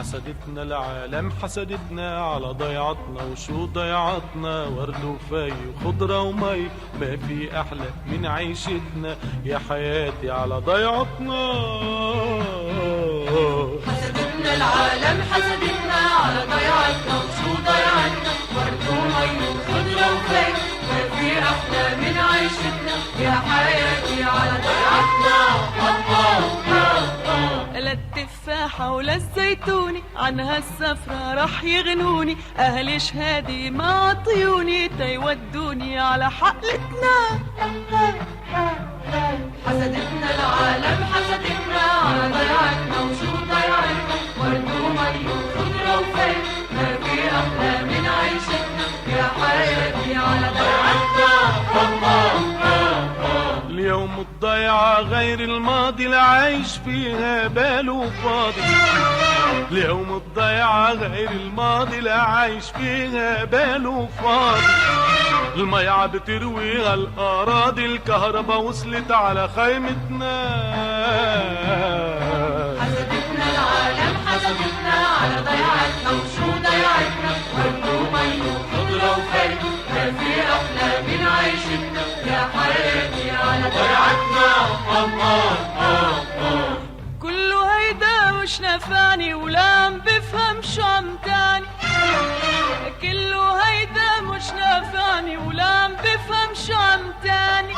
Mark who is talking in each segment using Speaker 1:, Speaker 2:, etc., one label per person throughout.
Speaker 1: حسدتنا العالم حسدتنا على ضيعتنا، وشو ضيعتنا؟ ورد وفي وخضرة ومي، ما في أحلى من عيشتنا يا حياتي على ضيعتنا.
Speaker 2: حسدتنا العالم حسدتنا على ضيعتنا، وشو ضيعتنا؟ ورد ومي وخضرة وفي، ما في أحلى من عيشتنا يا حياتي على ضيعتنا.
Speaker 3: لا التفاحة ولا الزيتوني عن هالسفرة رح يغنوني، أهل شهادي ما عطيوني تيودوني على حقلتنا.
Speaker 2: حسدتنا العالم حسدتنا على ضيعتنا، وشو ضيعتنا؟ ورد ومي وخضرة وفي، ما في أحلى من عيشتنا يا حياتي على ضيعتنا.
Speaker 1: اليوم الضيعة غير الماضي العايش فيها باله فاضي، اليوم الضيعة غير الماضي العايش فيها باله فاضي. الميعة بتروي هالأراضي، الكهرباء وصلت على خيمتنا.
Speaker 2: حسدتنا العالم حسدتنا على ضيعتنا، وشو ضيعتنا؟ ورد ومي وخضرة وفي، ما في أحلى من عيشتنا يا حياتي على ضيعتنا.
Speaker 3: كله هيدا مش نفعني ولا عم بفهم شو عم تعني، كله هيدا مش نافعني ولا عم بفهم شو عم تعني.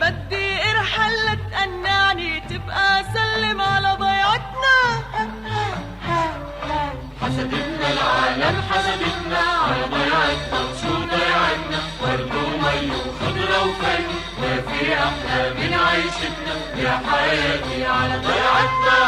Speaker 3: بدي ارحل لتقنعني تبقى سلم على ضيعتنا.
Speaker 2: حسدتنا العالم حسدتنا على ضيعتنا، وشو ضيعتنا؟ ورد ومي وخضرة وفي، ما في أحلى من عيشتنا يا حياتي على ضيعتنا.